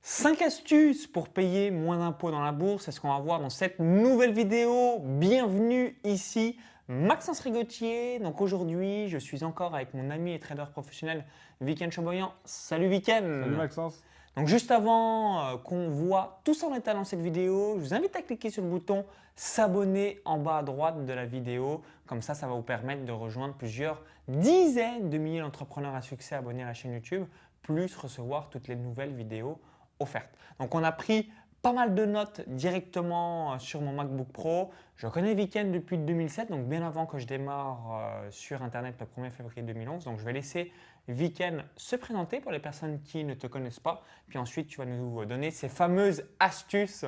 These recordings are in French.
5 astuces pour payer moins d'impôts dans la bourse, c'est ce qu'on va voir dans cette nouvelle vidéo. Bienvenue ici, Maxence Rigotier. Donc aujourd'hui, je suis encore avec mon ami et trader professionnel Viken Choboyan. Salut Viken. Salut Maxence. Donc juste avant qu'on voit tout ça en détail dans cette vidéo, je vous invite à cliquer sur le bouton s'abonner en bas à droite de la vidéo. Comme ça va vous permettre de rejoindre plusieurs dizaines de milliers d'entrepreneurs à succès abonnés à la chaîne YouTube, plus recevoir toutes les nouvelles vidéos offertes. Donc on a pris pas mal de notes directement sur mon MacBook Pro. Je connais Viken depuis 2007, donc bien avant que je démarre sur Internet le 1er février 2011. Donc je vais laisser Viken se présenter pour les personnes qui ne te connaissent pas. Puis ensuite, tu vas nous donner ces fameuses astuces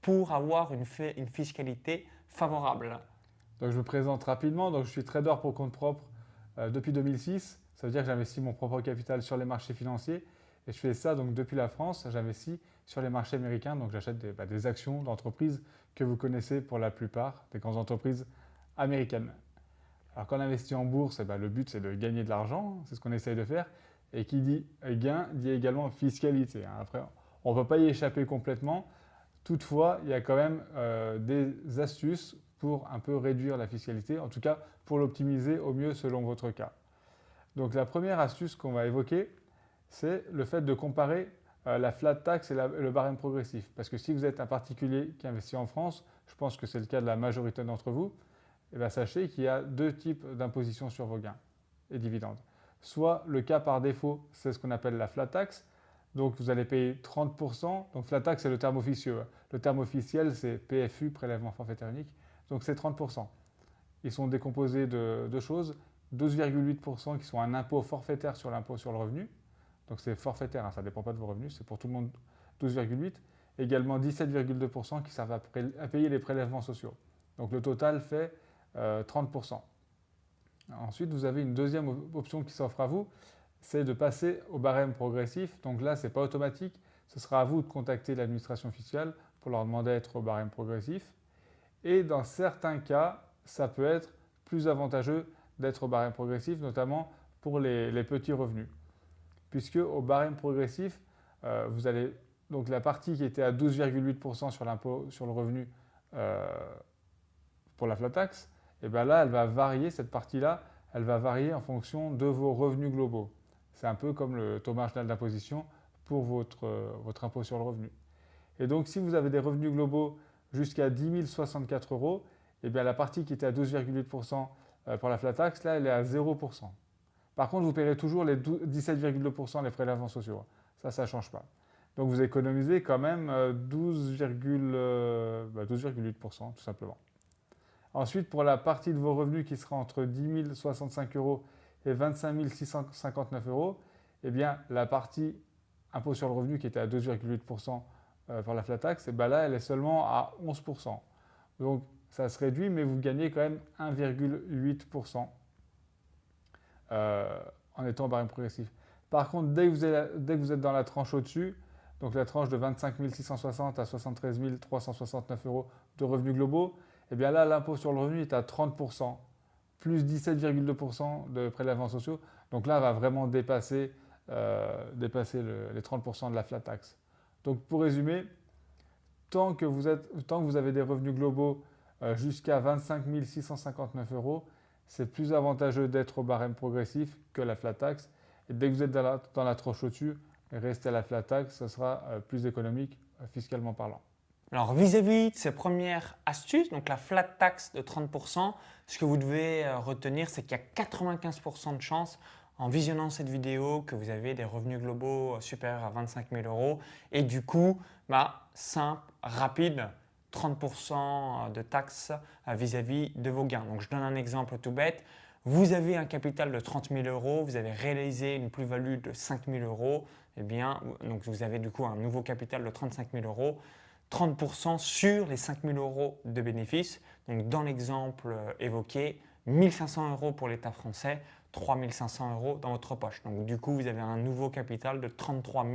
pour avoir une fiscalité favorable. Donc, je me présente rapidement. Donc, je suis trader pour compte propre depuis 2006. Ça veut dire que j'investis mon propre capital sur les marchés financiers. Et je fais ça donc depuis la France. J'investis sur les marchés américains. Donc, j'achète des actions d'entreprises que vous connaissez pour la plupart, des grandes entreprises américaines. Alors, quand on investit en bourse, le but, c'est de gagner de l'argent. C'est ce qu'on essaye de faire. Et qui dit gain, dit également fiscalité. Après, on ne peut pas y échapper complètement. Toutefois, il y a quand même des astuces pour un peu réduire la fiscalité, en tout cas pour l'optimiser au mieux selon votre cas. Donc la première astuce qu'on va évoquer, c'est le fait de comparer la flat tax et le barème progressif. Parce que si vous êtes un particulier qui investit en France, je pense que c'est le cas de la majorité d'entre vous, et bien sachez qu'il y a deux types d'imposition sur vos gains et dividendes. Soit le cas par défaut, c'est ce qu'on appelle la flat tax. Donc vous allez payer 30%. Donc flat tax, c'est le terme officieux. Le terme officiel, c'est PFU, prélèvement forfaitaire unique. Donc c'est 30%. Ils sont décomposés de deux choses. 12,8% qui sont un impôt forfaitaire sur l'impôt sur le revenu. Donc c'est forfaitaire, ça ne dépend pas de vos revenus, c'est pour tout le monde 12,8%. Également 17,2% qui servent à payer les prélèvements sociaux. Donc le total fait 30%. Ensuite, vous avez une deuxième option qui s'offre à vous, c'est de passer au barème progressif. Donc là, ce n'est pas automatique. Ce sera à vous de contacter l'administration fiscale pour leur demander d'être au barème progressif. Et dans certains cas, ça peut être plus avantageux d'être au barème progressif, notamment pour les petits revenus. Puisque au barème progressif, vous allez donc la partie qui était à 12,8% sur l'impôt sur le revenu pour la flat tax, et bien là, elle va varier, cette partie-là, elle va varier en fonction de vos revenus globaux. C'est un peu comme le taux marginal d'imposition pour votre impôt sur le revenu. Et donc, si vous avez des revenus globaux jusqu'à 10 064 €, eh bien, la partie qui était à 12,8% pour la flat tax, là, elle est à 0%. Par contre, vous paierez toujours les 17,2% les prélèvements sociaux. Ça ne change pas. Donc, vous économisez quand même 12,8% tout simplement. Ensuite, pour la partie de vos revenus qui sera entre 10 065 € et 25 659 €, eh bien, la partie impôt sur le revenu qui était à 2,8% pour la flat tax, eh bien là, elle est seulement à 11%. Donc, ça se réduit, mais vous gagnez quand même 1,8% en étant au barème progressif. Par contre, dès que vous êtes dans la tranche au-dessus, donc la tranche de 25 660 à 73 369 € de revenus globaux, eh bien là, l'impôt sur le revenu est à 30%, plus 17,2% de prélèvements sociaux. Donc là, elle va vraiment dépasser les 30% de la flat tax. Donc pour résumer, tant que vous avez des revenus globaux jusqu'à 25 659 €, c'est plus avantageux d'être au barème progressif que la flat tax. Et dès que vous êtes dans la tranche au-dessus, restez à la flat tax, ce sera plus économique fiscalement parlant. Alors vis-à-vis de ces premières astuces, donc la flat tax de 30%, ce que vous devez retenir, c'est qu'il y a 95% de chances en visionnant cette vidéo que vous avez des revenus globaux supérieurs à 25 000 € et du coup, simple, rapide, 30% de taxes vis-à-vis de vos gains. Donc je donne un exemple tout bête. Vous avez un capital de 30 000 €, vous avez réalisé une plus-value de 5 000 €, eh bien, donc vous avez du coup un nouveau capital de 35 000 €. 30% sur les 5 000 € de bénéfices. Donc dans l'exemple évoqué, 1 500 € pour l'État français, 3 500 € dans votre poche. Donc du coup, vous avez un nouveau capital de 33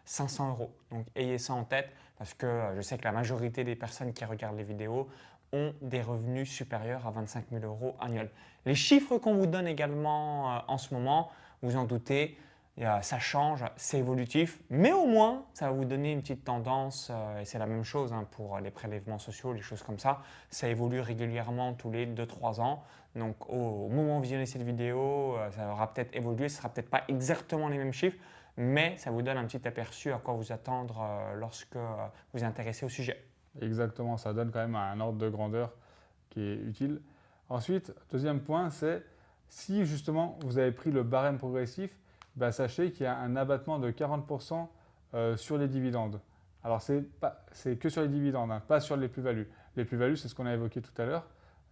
500 €. Donc ayez ça en tête parce que je sais que la majorité des personnes qui regardent les vidéos ont des revenus supérieurs à 25 000 € annuels. Les chiffres qu'on vous donne également en ce moment, vous en doutez, Ça change, c'est évolutif, mais au moins, ça va vous donner une petite tendance, et c'est la même chose pour les prélèvements sociaux, les choses comme ça. Ça évolue régulièrement tous les 2-3 ans. Donc, au moment où vous visionnez cette vidéo, ça aura peut-être évolué, ce ne sera peut-être pas exactement les mêmes chiffres, mais ça vous donne un petit aperçu à quoi vous attendre lorsque vous vous intéressez au sujet. Exactement, ça donne quand même un ordre de grandeur qui est utile. Ensuite, deuxième point, c'est si justement vous avez pris le barème progressif, ben, sachez qu'il y a un abattement de 40% sur les dividendes. Alors, c'est que sur les dividendes, pas sur les plus-values. Les plus-values, c'est ce qu'on a évoqué tout à l'heure,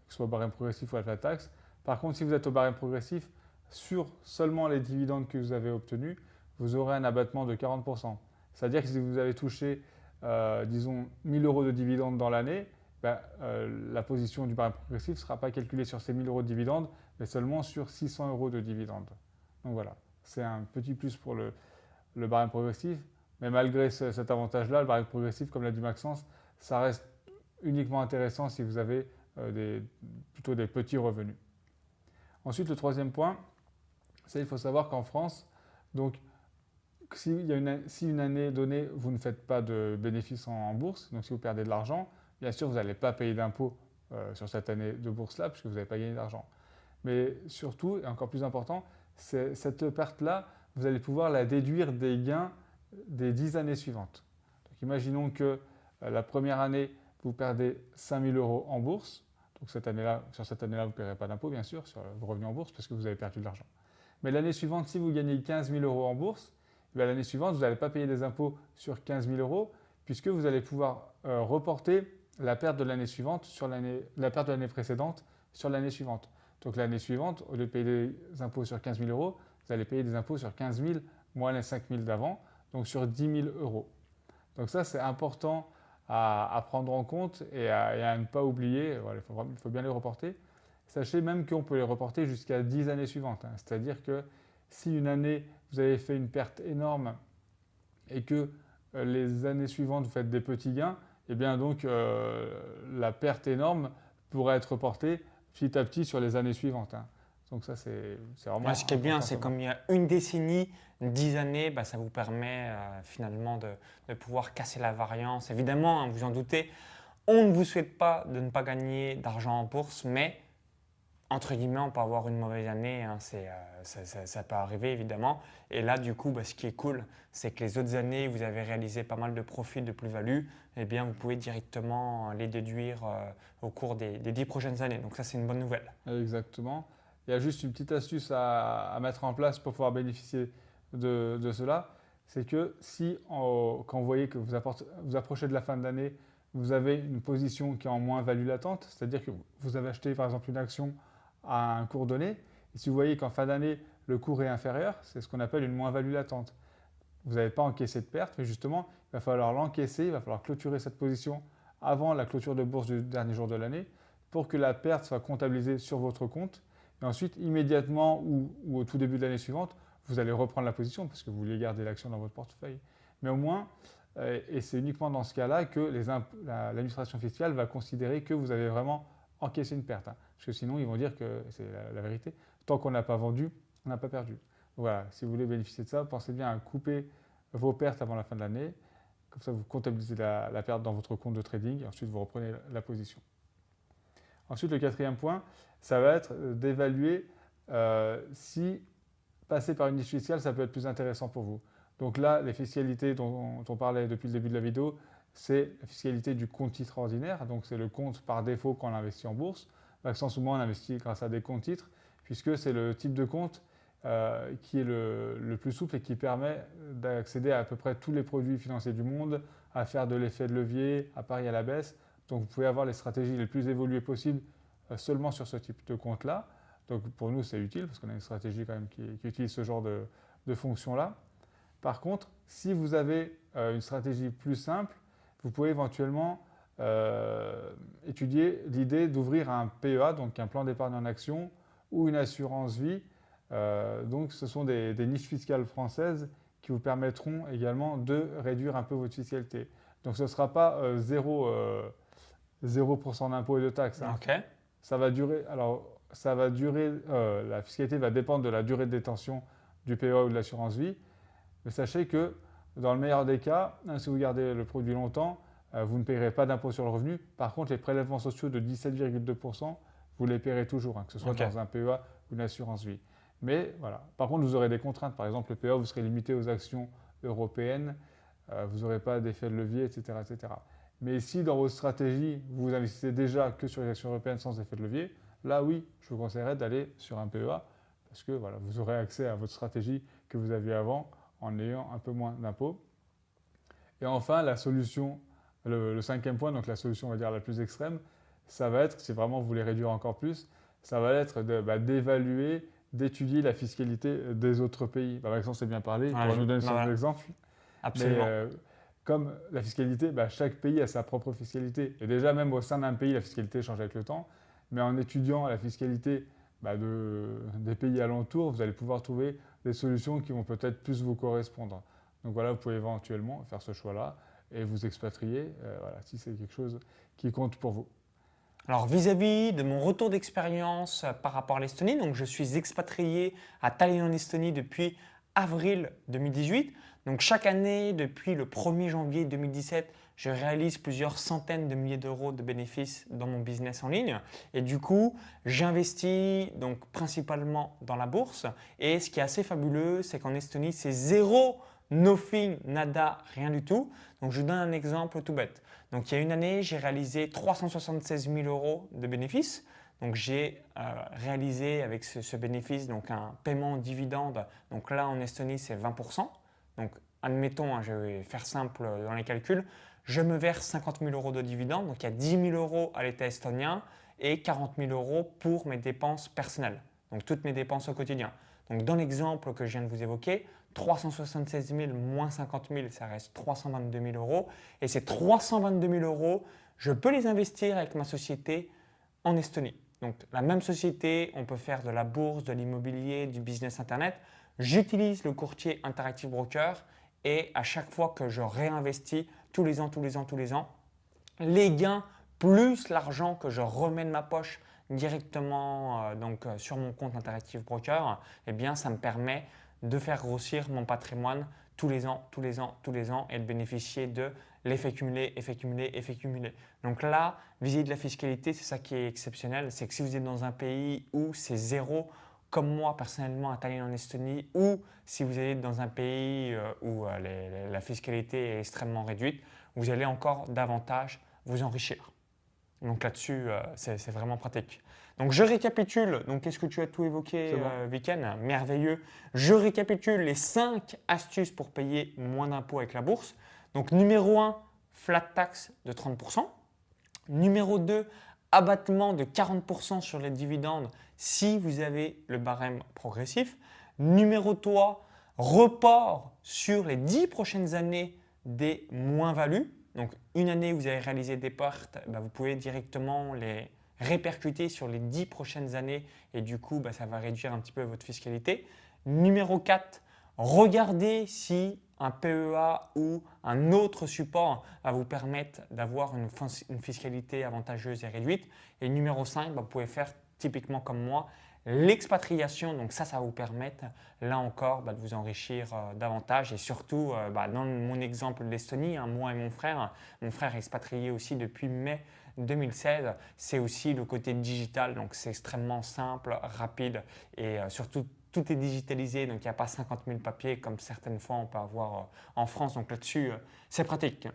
que ce soit barème progressif ou alpha tax. Par contre, si vous êtes au barème progressif, sur seulement les dividendes que vous avez obtenus, vous aurez un abattement de 40%. C'est-à-dire que si vous avez touché, disons, 1000 euros de dividendes dans l'année, ben, la position du barème progressif ne sera pas calculée sur ces 1000 euros de dividendes, mais seulement sur 600 euros de dividendes. Donc voilà, c'est un petit plus pour le barème progressif, mais malgré cet avantage-là, le barème progressif, comme l'a dit Maxence, ça reste uniquement intéressant si vous avez plutôt des petits revenus. Ensuite, le troisième point, c'est qu'il faut savoir qu'en France, donc, si une année donnée, vous ne faites pas de bénéfices en bourse, donc si vous perdez de l'argent, bien sûr, vous n'allez pas payer d'impôt sur cette année de bourse-là, puisque vous n'avez pas gagné d'argent. Mais surtout, et encore plus important, cette perte-là, vous allez pouvoir la déduire des gains des 10 années suivantes. Donc, imaginons que la première année, vous perdez 5000 euros en bourse. Donc sur cette année-là, vous ne paierez pas d'impôt, bien sûr, sur vos revenus en bourse, parce que vous avez perdu de l'argent. Mais l'année suivante, si vous gagnez 15 000 euros en bourse, l'année suivante, vous n'allez pas payer des impôts sur 15 000 euros, puisque vous allez pouvoir reporter la perte de l'année suivante sur la perte de l'année précédente sur l'année suivante. Donc l'année suivante, au lieu de payer des impôts sur 15 000 euros, vous allez payer des impôts sur 15 000 moins les 5 000 d'avant, donc sur 10 000 euros. Donc ça, c'est important à prendre en compte et à ne pas oublier. Voilà, il faut bien les reporter. Sachez même qu'on peut les reporter jusqu'à 10 années suivantes. C'est-à-dire que si une année, vous avez fait une perte énorme et que les années suivantes, vous faites des petits gains, eh bien donc la perte énorme pourrait être reportée petit à petit sur les années suivantes. Donc ça, c'est vraiment ce qui est bien, c'est comme il y a une décennie, 10 années, ça vous permet finalement de pouvoir casser la variance. Évidemment, vous en doutez, on ne vous souhaite pas de ne pas gagner d'argent en bourse, mais entre guillemets, on peut avoir une mauvaise année, ça peut arriver évidemment. Et là, du coup, ce qui est cool, c'est que les autres années, vous avez réalisé pas mal de profits, de plus-value, eh bien, vous pouvez directement les déduire au cours des 10 prochaines années. Donc ça, c'est une bonne nouvelle. Exactement. Il y a juste une petite astuce à mettre en place pour pouvoir bénéficier de cela. C'est que si, quand vous voyez que vous approchez de la fin de l'année, vous avez une position qui est en moins-value latente, c'est-à-dire que vous avez acheté par exemple une action à un cours donné, et si vous voyez qu'en fin d'année, le cours est inférieur, c'est ce qu'on appelle une moins-value latente. Vous n'avez pas encaissé de perte, mais justement, il va falloir l'encaisser, il va falloir clôturer cette position avant la clôture de bourse du dernier jour de l'année pour que la perte soit comptabilisée sur votre compte. Et ensuite, immédiatement ou au tout début de l'année suivante, vous allez reprendre la position parce que vous voulez garder l'action dans votre portefeuille. Mais au moins, et c'est uniquement dans ce cas-là que l'administration fiscale va considérer que vous avez vraiment encaissé une perte. Parce que sinon, ils vont dire que c'est la vérité. Tant qu'on n'a pas vendu, on n'a pas perdu. Voilà, si vous voulez bénéficier de ça, pensez bien à couper vos pertes avant la fin de l'année. Comme ça, vous comptabilisez la perte dans votre compte de trading et ensuite vous reprenez la position. Ensuite, le quatrième point, ça va être d'évaluer si passer par une niche fiscale, ça peut être plus intéressant pour vous. Donc là, les fiscalités dont on parlait depuis le début de la vidéo, c'est la fiscalité du compte titre ordinaire. Donc c'est le compte par défaut quand on investit en bourse. Maxence ou moi, on investit grâce à des comptes titres, puisque c'est le type de compte qui est le plus souple et qui permet d'accéder à peu près tous les produits financiers du monde, à faire de l'effet de levier, à parier à la baisse. Donc vous pouvez avoir les stratégies les plus évoluées possibles seulement sur ce type de compte-là. Donc pour nous, c'est utile parce qu'on a une stratégie quand même qui utilise ce genre de fonction-là. Par contre, si vous avez une stratégie plus simple, vous pouvez éventuellement étudier l'idée d'ouvrir un PEA, donc un plan d'épargne en action, ou une assurance vie. Donc ce sont des niches fiscales françaises qui vous permettront également de réduire un peu votre fiscalité. Donc ce ne sera pas 0% d'impôts et de taxes. Okay. Ça va durer, la fiscalité va dépendre de la durée de détention du PEA ou de l'assurance vie. Mais sachez que dans le meilleur des cas, si vous gardez le produit longtemps, vous ne payerez pas d'impôt sur le revenu. Par contre, les prélèvements sociaux de 17,2%, vous les paierez toujours, que ce soit dans un PEA ou une assurance vie. Mais voilà. Par contre, vous aurez des contraintes. Par exemple, le PEA, vous serez limité aux actions européennes, vous n'aurez pas d'effet de levier, etc., etc. Mais si dans votre stratégie, vous investissez déjà que sur les actions européennes sans effet de levier, là oui, je vous conseillerais d'aller sur un PEA parce que voilà, vous aurez accès à votre stratégie que vous aviez avant en ayant un peu moins d'impôts. Et enfin, la solution, le cinquième point, donc la solution on va dire la plus extrême, ça va être, si vraiment vous voulez réduire encore plus, ça va être d'évaluer, d'étudier la fiscalité des autres pays. Maxence s'est bien parlé, il pourra nous donner son exemple. Absolument. Mais, comme la fiscalité, chaque pays a sa propre fiscalité. Et déjà, même au sein d'un pays, la fiscalité change avec le temps. Mais en étudiant la fiscalité des pays alentours, vous allez pouvoir trouver des solutions qui vont peut-être plus vous correspondre. Donc voilà, vous pouvez éventuellement faire ce choix-là et vous expatrier si c'est quelque chose qui compte pour vous. Alors vis-à-vis de mon retour d'expérience par rapport à l'Estonie, donc je suis expatrié à Tallinn en Estonie depuis avril 2018. Donc chaque année, depuis le 1er janvier 2017, je réalise plusieurs centaines de milliers d'euros de bénéfices dans mon business en ligne. Et du coup, j'investis donc principalement dans la bourse. Et ce qui est assez fabuleux, c'est qu'en Estonie, c'est zéro, nothing, nada, rien du tout. Donc je vous donne un exemple tout bête. Donc il y a une année, j'ai réalisé 376 000 euros de bénéfices. Donc j'ai réalisé avec ce bénéfice donc un paiement en dividende. Donc là en Estonie, c'est 20%. Donc admettons, je vais faire simple dans les calculs, je me verse 50 000 euros de dividende. Donc il y a 10 000 euros à l'État estonien et 40 000 euros pour mes dépenses personnelles. Donc toutes mes dépenses au quotidien. Donc dans l'exemple que je viens de vous évoquer, 376 000 moins 50 000, ça reste 322 000 euros. Et ces 322 000 euros, je peux les investir avec ma société en Estonie. Donc la même société, on peut faire de la bourse, de l'immobilier, du business internet. J'utilise le courtier Interactive Broker et à chaque fois que je réinvestis, tous les ans, les gains plus l'argent que je remets de ma poche directement sur mon compte Interactive Broker, eh bien ça me permet de faire grossir mon patrimoine tous les ans et de bénéficier de l'effet cumulé. Donc là, vis-à-vis de la fiscalité, c'est ça qui est exceptionnel, c'est que si vous êtes dans un pays où c'est zéro, comme moi personnellement à Tallinn en Estonie, ou si vous êtes dans un pays où la fiscalité est extrêmement réduite, vous allez encore davantage vous enrichir. Donc là-dessus, c'est vraiment pratique. Donc je récapitule, donc est-ce que tu as tout évoqué, Viken? Merveilleux. Je récapitule les 5 astuces pour payer moins d'impôts avec la bourse. Donc numéro 1, flat tax de 30%. Numéro 2, abattement de 40% sur les dividendes si vous avez le barème progressif. Numéro 3, report sur les 10 prochaines années des moins-values. Donc une année où vous avez réalisé des pertes, vous pouvez directement les répercuter sur les 10 prochaines années et du coup ça va réduire un petit peu votre fiscalité. Numéro 4, regardez si un PEA ou un autre support va vous permettre d'avoir une fiscalité avantageuse et réduite. Et numéro 5, vous pouvez faire typiquement comme moi l'expatriation. Donc ça va vous permettre là encore de vous enrichir davantage et surtout dans mon exemple de l'Estonie, moi et mon frère est expatrié aussi depuis mai 2016. C'est aussi le côté digital, donc c'est extrêmement simple, rapide et surtout tout est digitalisé, donc il n'y a pas 50 000 papiers comme certaines fois on peut avoir en France. Donc là-dessus, c'est pratique.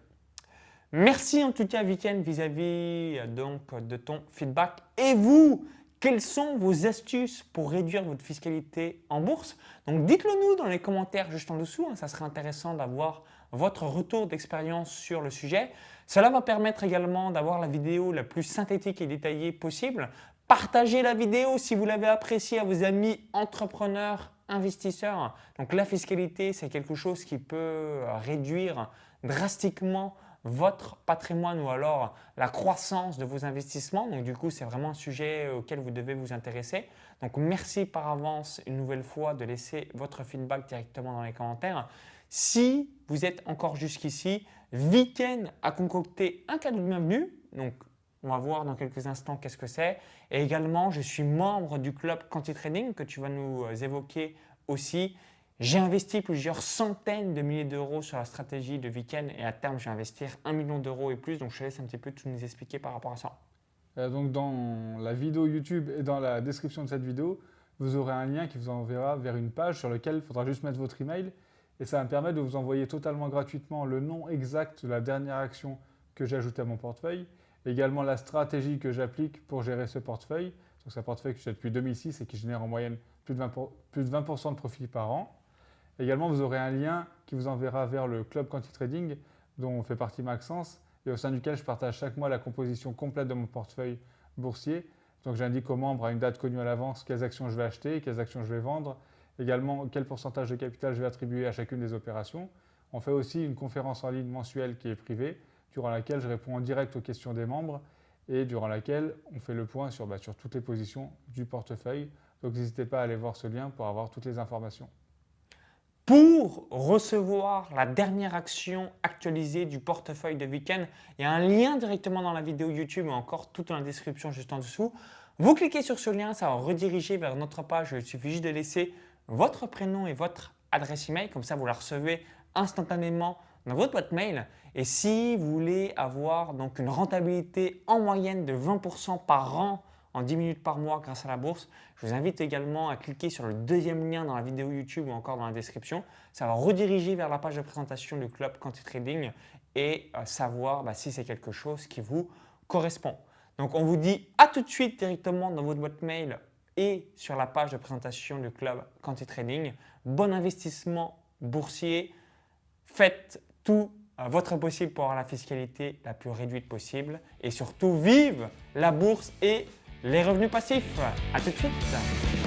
Merci en tout cas, Viken, vis-à-vis de ton feedback. Et vous, quelles sont vos astuces pour réduire votre fiscalité en bourse? Donc dites-le nous dans les commentaires juste en dessous, ça serait intéressant d'avoir votre retour d'expérience sur le sujet. Cela va permettre également d'avoir la vidéo la plus synthétique et détaillée possible. Partagez la vidéo si vous l'avez appréciée à vos amis entrepreneurs, investisseurs. Donc la fiscalité, c'est quelque chose qui peut réduire drastiquement votre patrimoine ou alors la croissance de vos investissements. Donc du coup, c'est vraiment un sujet auquel vous devez vous intéresser. Donc merci par avance une nouvelle fois de laisser votre feedback directement dans les commentaires. Si vous êtes encore jusqu'ici, Viken a concocté un cadeau de bienvenue. Donc on va voir dans quelques instants qu'est-ce que c'est. Et également, je suis membre du club Quanti Trading que tu vas nous évoquer aussi. J'ai investi plusieurs centaines de milliers d'euros sur la stratégie de Weekend et à terme, je vais investir 1 million d'euros et plus. Donc, je te laisse un petit peu tout nous expliquer par rapport à ça. Donc dans la vidéo YouTube et dans la description de cette vidéo, vous aurez un lien qui vous enverra vers une page sur laquelle il faudra juste mettre votre email et ça va me permettre de vous envoyer totalement gratuitement le nom exact de la dernière action que j'ai ajoutée à mon portefeuille, également la stratégie que j'applique pour gérer ce portefeuille. Donc c'est un portefeuille que j'ai depuis 2006 et qui génère en moyenne plus de 20% de profit par an. Également, vous aurez un lien qui vous enverra vers le club Quanti Trading dont fait partie Maxence et au sein duquel je partage chaque mois la composition complète de mon portefeuille boursier. Donc j'indique aux membres à une date connue à l'avance quelles actions je vais acheter, quelles actions je vais vendre, également quel pourcentage de capital je vais attribuer à chacune des opérations. On fait aussi une conférence en ligne mensuelle qui est privée, durant laquelle je réponds en direct aux questions des membres et durant laquelle on fait le point sur toutes les positions du portefeuille. Donc n'hésitez pas à aller voir ce lien pour avoir toutes les informations. Pour recevoir la dernière action actualisée du portefeuille de Weekend, il y a un lien directement dans la vidéo YouTube ou encore tout dans la description juste en dessous. Vous cliquez sur ce lien, ça va rediriger vers notre page. Il suffit juste de laisser votre prénom et votre adresse email. Comme ça, vous la recevez instantanément dans votre boîte mail. Et si vous voulez avoir donc une rentabilité en moyenne de 20% par an en 10 minutes par mois grâce à la bourse, je vous invite également à cliquer sur le deuxième lien dans la vidéo YouTube ou encore dans la description. Ça va rediriger vers la page de présentation du club Quanti Trading et savoir si c'est quelque chose qui vous correspond. Donc, on vous dit à tout de suite directement dans votre boîte mail et sur la page de présentation du club Quanti Trading. Bon investissement boursier. Faites tout votre possible pour avoir la fiscalité la plus réduite possible et surtout vive la bourse et les revenus passifs. À tout de suite.